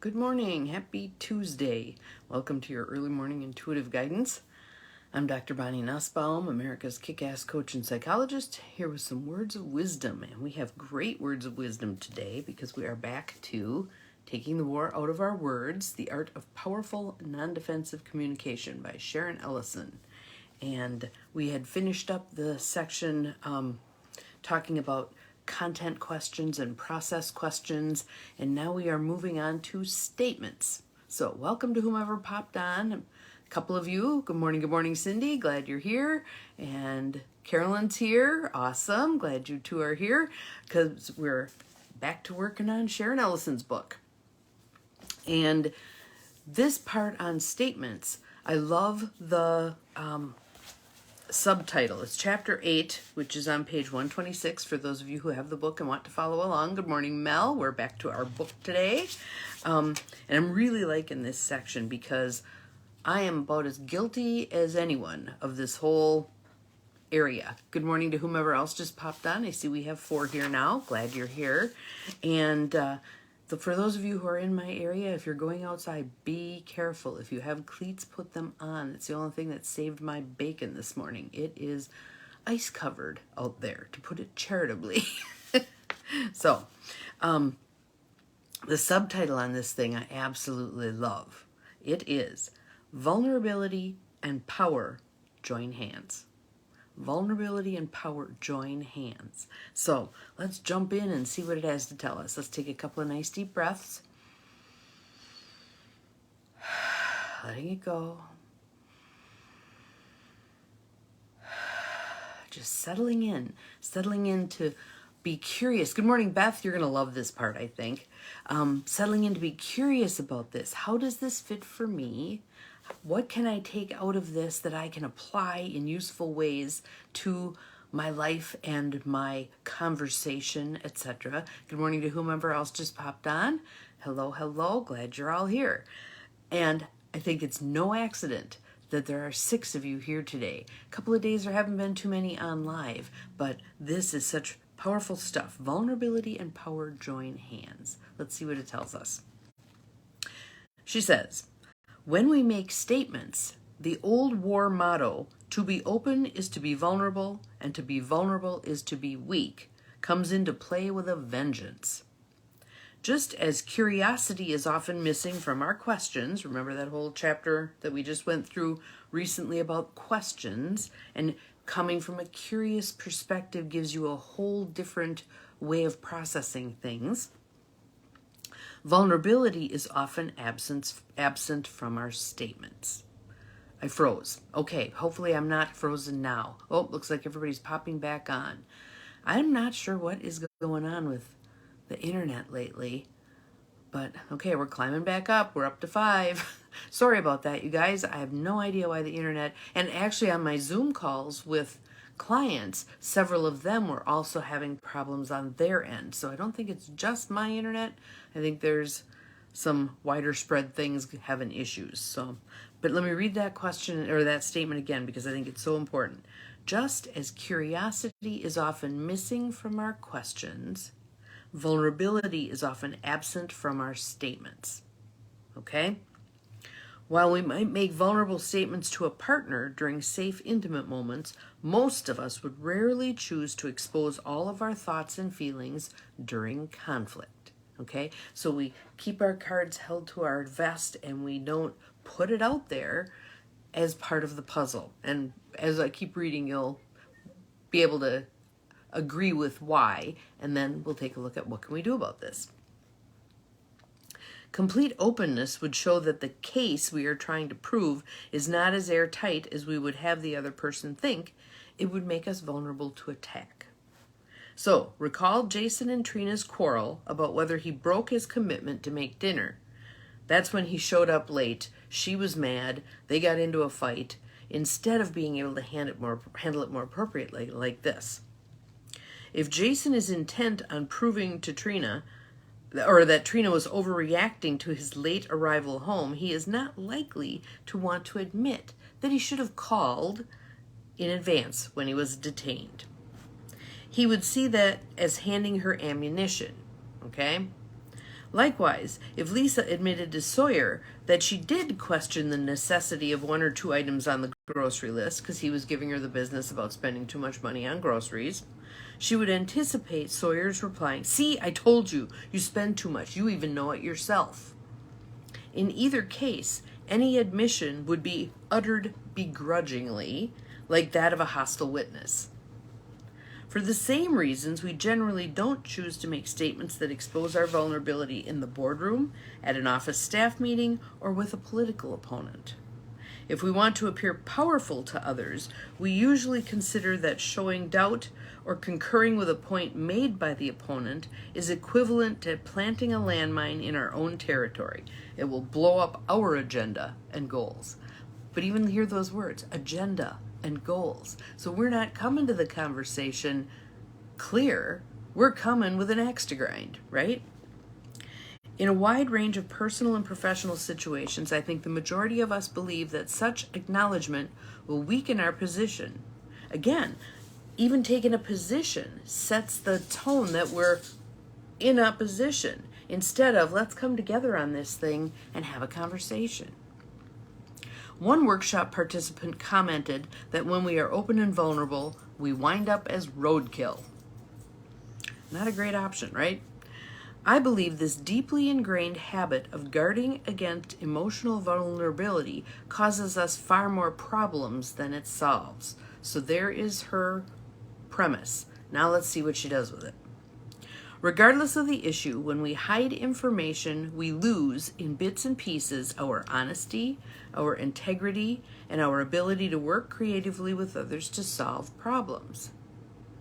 Good morning. Happy Tuesday. Welcome to your early morning intuitive guidance. I'm Dr. Bonnie Nussbaum, America's kick-ass coach and psychologist, here with some words of wisdom. And we have great words of wisdom today because we are back to Taking the War Out of Our Words, The Art of Powerful Non-Defensive Communication by Sharon Ellison. And we had finished up the section talking about content questions and process questions, and now we are moving on to statements. So welcome to whomever popped on. A couple of you, good morning Cindy, glad you're here. And Carolyn's here, awesome, glad you two are here, because we're back to working on Sharon Ellison's book. And this part on statements, I love the subtitle. It's chapter 8, which is on page 126 for those of you who have the book and want to follow along. Good morning, Mel. We're back to our book today. And I'm really liking this section because I am about as guilty as anyone of this whole area. Good morning to whomever else just popped on. I see we have 4 here now. Glad you're here. And for those of you who are in my area, if you're going outside, be careful. If you have cleats, put them on. It's the only thing that saved my bacon this morning. It is ice covered out there, to put it charitably. So, the subtitle on this thing I absolutely love. It is Vulnerability and Power Join Hands. Vulnerability and power join hands. So let's jump in and see what it has to tell us. Let's take a couple of nice deep breaths. Letting it go. Just settling in to be curious. Good morning, Beth. You're going to love this part, I think. Settling in to be curious about this. How does this fit for me? What can I take out of this that I can apply in useful ways to my life and my conversation, etc.? Good morning to whomever else just popped on. Hello. Glad you're all here. And I think it's no accident that there are 6 of you here today. A couple of days there haven't been too many on live, but this is such powerful stuff. Vulnerability and power join hands. Let's see what it tells us. She says, when we make statements, the old war motto, to be open is to be vulnerable, and to be vulnerable is to be weak, comes into play with a vengeance. Just as curiosity is often missing from our questions, remember that whole chapter that we just went through recently about questions, and coming from a curious perspective gives you a whole different way of processing things. Vulnerability is often absent from our statements. I froze. Okay, hopefully I'm not frozen now. Oh, looks like everybody's popping back on. I'm not sure what is going on with the internet lately, but okay, we're climbing back up. We're up to 5. Sorry about that, you guys. I have no idea why the internet, and actually on my Zoom calls with clients, several of them were also having problems on their end. So I don't think it's just my internet. I think there's some wider spread things having issues. So, but let me read that question or that statement again because I think it's so important. Just as curiosity is often missing from our questions, vulnerability is often absent from our statements. Okay? While we might make vulnerable statements to a partner during safe, intimate moments, most of us would rarely choose to expose all of our thoughts and feelings during conflict. Okay? So we keep our cards held to our vest and we don't put it out there as part of the puzzle. And as I keep reading, you'll be able to agree with why, and then we'll take a look at what can we do about this. Complete openness would show that the case we are trying to prove is not as airtight as we would have the other person think. It would make us vulnerable to attack. So, recall Jason and Trina's quarrel about whether he broke his commitment to make dinner. That's when he showed up late. She was mad. They got into a fight. Instead of being able to handle it more appropriately like this. If Jason is intent on proving to Trina or that Trina was overreacting to his late arrival home, he is not likely to want to admit that he should have called in advance when he was detained. He would see that as handing her ammunition, okay? Likewise, if Lisa admitted to Sawyer that she did question the necessity of 1 or 2 items on the grocery list because he was giving her the business about spending too much money on groceries, she would anticipate Sawyer's replying, "See, I told you, you spend too much. You even know it yourself." In either case, any admission would be uttered begrudgingly, like that of a hostile witness. For the same reasons, we generally don't choose to make statements that expose our vulnerability in the boardroom, at an office staff meeting, or with a political opponent. If we want to appear powerful to others, we usually consider that showing doubt or concurring with a point made by the opponent is equivalent to planting a landmine in our own territory. It will blow up our agenda and goals. But even hear those words, agenda and goals. So we're not coming to the conversation clear. We're coming with an axe to grind, right? In a wide range of personal and professional situations, I think the majority of us believe that such acknowledgement will weaken our position. Again, even taking a position sets the tone that we're in opposition, instead of let's come together on this thing and have a conversation. One workshop participant commented that when we are open and vulnerable, we wind up as roadkill. Not a great option, right? I believe this deeply ingrained habit of guarding against emotional vulnerability causes us far more problems than it solves. So there is her premise. Now let's see what she does with it. Regardless of the issue, when we hide information, we lose in bits and pieces our honesty, our integrity, and our ability to work creatively with others to solve problems.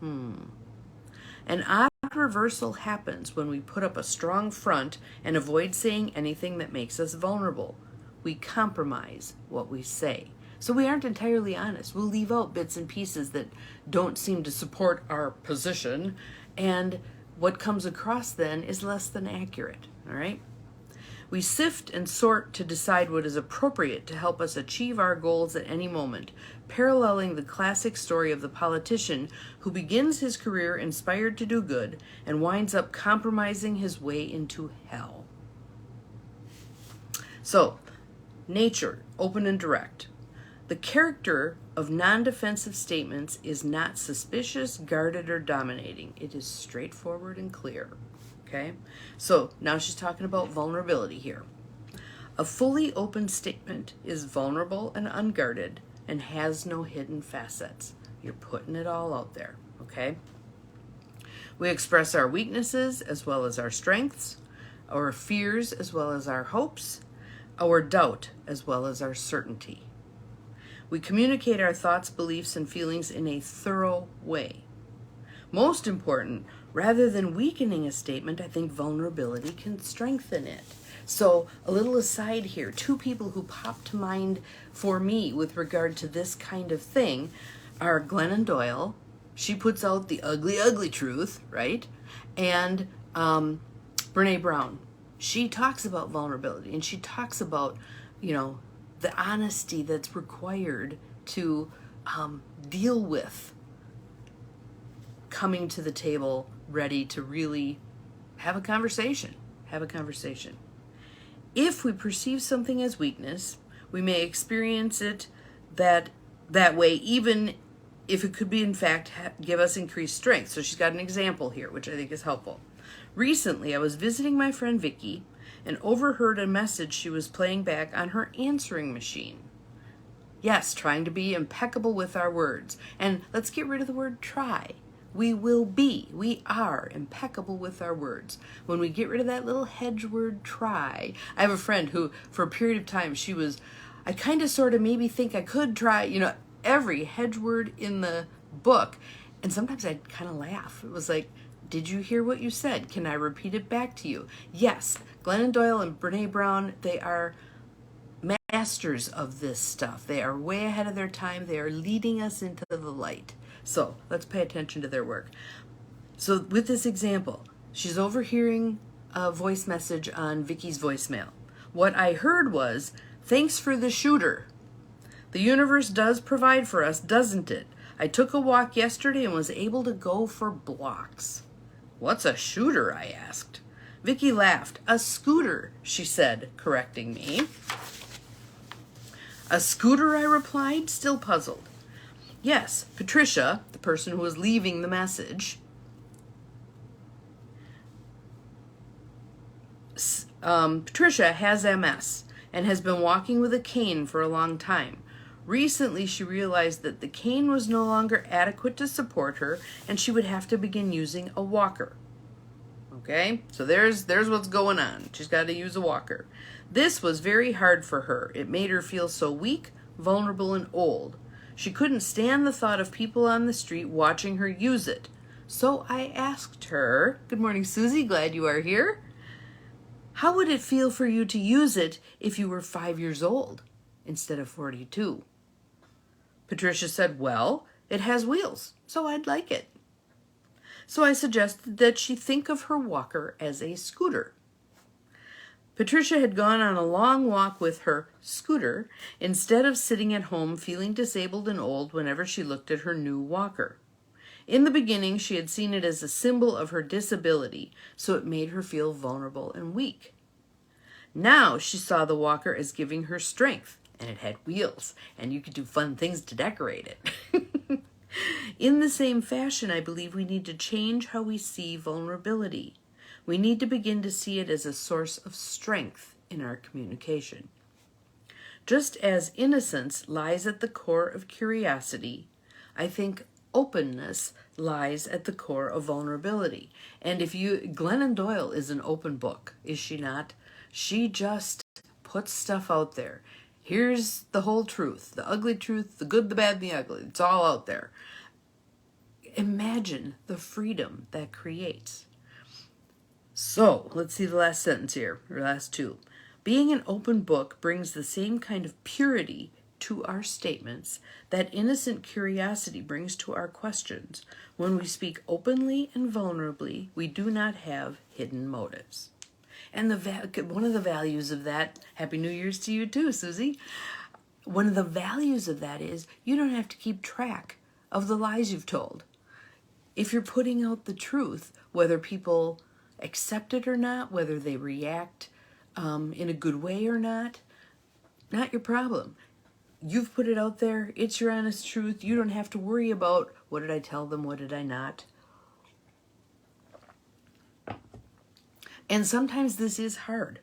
An odd reversal happens when we put up a strong front and avoid saying anything that makes us vulnerable. We compromise what we say. So we aren't entirely honest. We'll leave out bits and pieces that don't seem to support our position, and what comes across then is less than accurate, all right? We sift and sort to decide what is appropriate to help us achieve our goals at any moment, paralleling the classic story of the politician who begins his career inspired to do good and winds up compromising his way into hell. So, nature, open and direct. The character of non-defensive statements is not suspicious, guarded, or dominating. It is straightforward and clear. Okay? So now she's talking about vulnerability here. A fully open statement is vulnerable and unguarded and has no hidden facets. You're putting it all out there. Okay? We express our weaknesses as well as our strengths, our fears as well as our hopes, our doubt as well as our certainty. We communicate our thoughts, beliefs, and feelings in a thorough way. Most important, rather than weakening a statement, I think vulnerability can strengthen it. So a little aside here, 2 people who pop to mind for me with regard to this kind of thing are Glennon Doyle. She puts out the ugly, ugly truth, right? And Brene Brown. She talks about vulnerability, and she talks about, the honesty that's required to deal with coming to the table ready to really have a conversation. If we perceive something as weakness, we may experience it that way, even if it could be, in fact, give us increased strength. So she's got an example here, which I think is helpful. Recently, I was visiting my friend Vicky and overheard a message she was playing back on her answering machine. Yes, trying to be impeccable with our words. And let's get rid of the word try. We are impeccable with our words. When we get rid of that little hedge word try. I have a friend who, for a period of time, I kind of sort of maybe think I could try, every hedge word in the book. And sometimes I'd kind of laugh. It was like, did you hear what you said? Can I repeat it back to you? Yes, Glennon Doyle and Brene Brown, they are masters of this stuff. They are way ahead of their time. They are leading us into the light. So let's pay attention to their work. So with this example, she's overhearing a voice message on Vicky's voicemail. What I heard was, "Thanks for the shooter. The universe does provide for us, doesn't it? I took a walk yesterday and was able to go for blocks." "What's a shooter?" I asked. Vicky laughed. A scooter, she said, correcting me. A scooter, I replied, still puzzled. Yes, Patricia, the person who was leaving the message, Patricia has MS and has been walking with a cane for a long time. Recently, she realized that the cane was no longer adequate to support her, and she would have to begin using a walker. Okay, so there's what's going on. She's got to use a walker. This was very hard for her. It made her feel so weak, vulnerable, and old. She couldn't stand the thought of people on the street watching her use it. So I asked her, good morning, Susie, glad you are here. How would it feel for you to use it if you were 5 years old instead of 42? Patricia said, well, it has wheels, so I'd like it. So I suggested that she think of her walker as a scooter. Patricia had gone on a long walk with her scooter instead of sitting at home feeling disabled and old whenever she looked at her new walker. In the beginning, she had seen it as a symbol of her disability, so it made her feel vulnerable and weak. Now she saw the walker as giving her strength, and it had wheels, and you could do fun things to decorate it. In the same fashion, I believe we need to change how we see vulnerability. We need to begin to see it as a source of strength in our communication. Just as innocence lies at the core of curiosity, I think openness lies at the core of vulnerability. And Glennon Doyle is an open book, is she not? She just puts stuff out there. Here's the whole truth, the ugly truth, the good, the bad, and the ugly. It's all out there. Imagine the freedom that creates. So, let's see the last sentence here, or last two. Being an open book brings the same kind of purity to our statements that innocent curiosity brings to our questions. When we speak openly and vulnerably, we do not have hidden motives. And one of the values of that, Happy New Year's to you too, Susie. One of the values of that is you don't have to keep track of the lies you've told. If you're putting out the truth, whether people accept it or not, whether they react in a good way or not your problem. You've put it out there. It's your honest truth. You don't have to worry about what did I tell them, what did I not. And sometimes this is hard.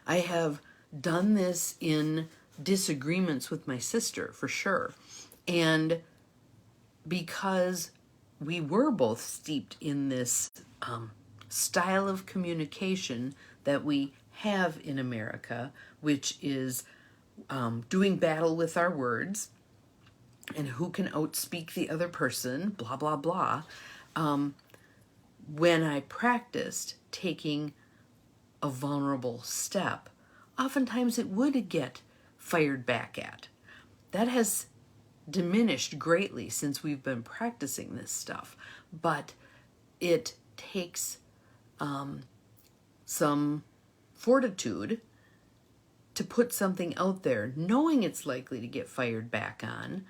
I have done this in disagreements with my sister, for sure. And because we were both steeped in this style of communication that we have in America, which is doing battle with our words and who can outspeak the other person, blah, blah, blah. When I practiced taking a vulnerable step, oftentimes it would get fired back at. That has diminished greatly since we've been practicing this stuff, but it takes some fortitude to put something out there knowing it's likely to get fired back on.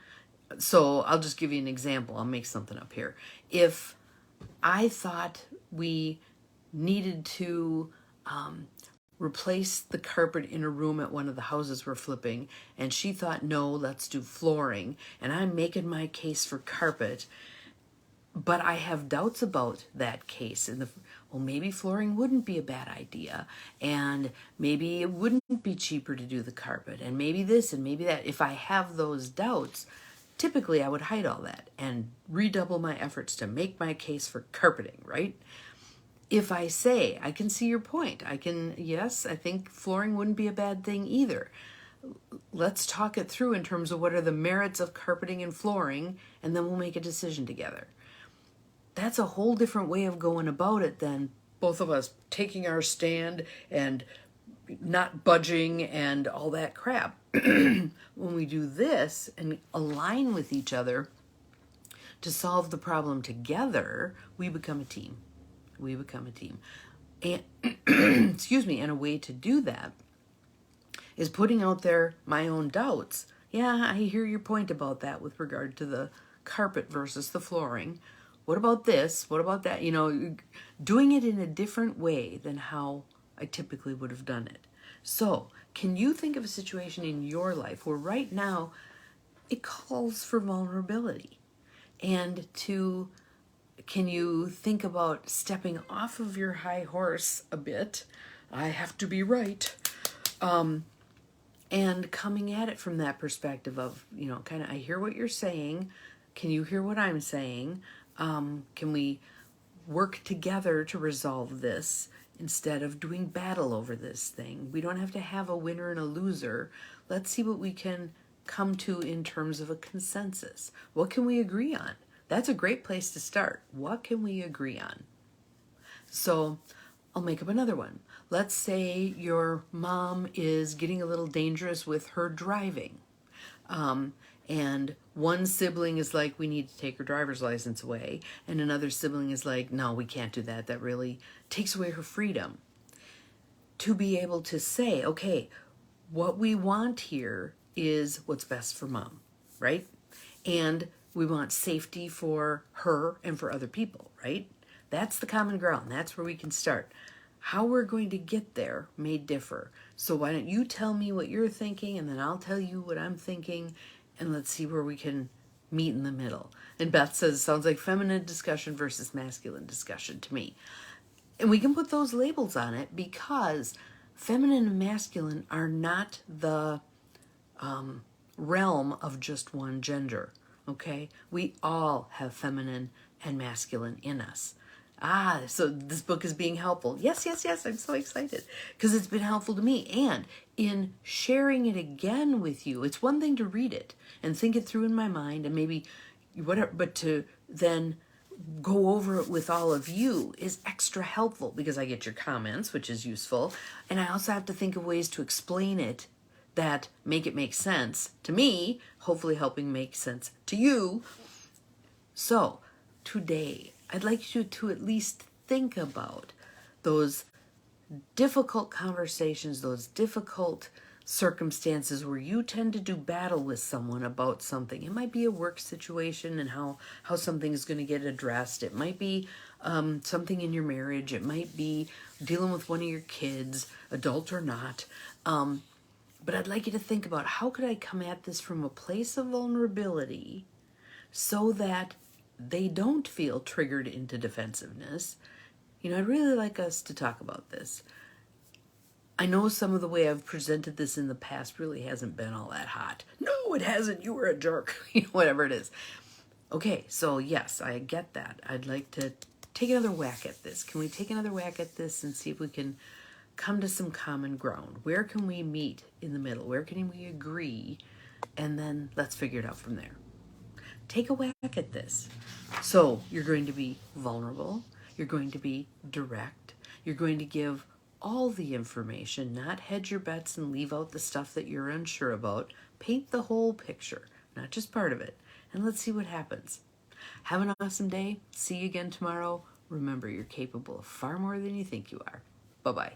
So I'll just give you an example. I'll make something up here. If I thought we needed to replace the carpet in a room at one of the houses we're flipping, and she thought, no, let's do flooring, and I'm making my case for carpet, but I have doubts about that case. Well, maybe flooring wouldn't be a bad idea, and maybe it wouldn't be cheaper to do the carpet, and maybe this and maybe that. If I have those doubts, typically I would hide all that and redouble my efforts to make my case for carpeting, right? If I say, I can see your point. Yes, I think flooring wouldn't be a bad thing either. Let's talk it through in terms of what are the merits of carpeting and flooring, and then we'll make a decision together. That's a whole different way of going about it than both of us taking our stand and not budging and all that crap. When we do this and align with each other to solve the problem together, we become a team. We become a team. And excuse me, and a way to do that is putting out there my own doubts. Yeah, I hear your point about that with regard to the carpet versus the flooring. what about this? What about that? Doing it in a different way than how I typically would have done it. So, can you think of a situation in your life where right now it calls for vulnerability? And can you think about stepping off of your high horse a bit? I have to be right. And coming at it from that perspective of, kind of, I hear what you're saying. Can you hear what I'm saying? Can we work together to resolve this instead of doing battle over this thing? We don't have to have a winner and a loser. Let's see what we can come to in terms of a consensus. What can we agree on? That's a great place to start. What can we agree on? So I'll make up another one. Let's say your mom is getting a little dangerous with her driving. And one sibling is like, we need to take her driver's license away. And another sibling is like, no, we can't do that. That really takes away her freedom. To be able to say, okay, what we want here is what's best for mom, right? And we want safety for her and for other people, right? That's the common ground. That's where we can start. How we're going to get there may differ. So why don't you tell me what you're thinking, and then I'll tell you what I'm thinking, and let's see where we can meet in the middle. And Beth says, sounds like feminine discussion versus masculine discussion to me. And we can put those labels on it because feminine and masculine are not the realm of just one gender, okay? We all have feminine and masculine in us. So this book is being helpful. Yes, I'm so excited because it's been helpful to me. And in sharing it again with you, it's one thing to read it and think it through in my mind and maybe whatever, but to then go over it with all of you is extra helpful because I get your comments, which is useful. And I also have to think of ways to explain it that make it make sense to me, hopefully helping make sense to you. So today, I'd like you to at least think about those difficult conversations, those difficult circumstances where you tend to do battle with someone about something. It might be a work situation and how something is going to get addressed. It might be something in your marriage. It might be dealing with one of your kids, adult or not. But I'd like you to think about how could I come at this from a place of vulnerability so that they don't feel triggered into defensiveness. I'd really like us to talk about this. I know some of the way I've presented this in the past really hasn't been all that hot. No, it hasn't. You were a jerk. Whatever it is. Okay, so yes, I get that. I'd like to take another whack at this. Can we take another whack at this and see if we can come to some common ground? Where can we meet in the middle? Where can we agree? And then let's figure it out from there. Take a whack at this. So you're going to be vulnerable. You're going to be direct. You're going to give all the information, not hedge your bets and leave out the stuff that you're unsure about. Paint the whole picture, not just part of it. And let's see what happens. Have an awesome day. See you again tomorrow. Remember, you're capable of far more than you think you are. Bye-bye.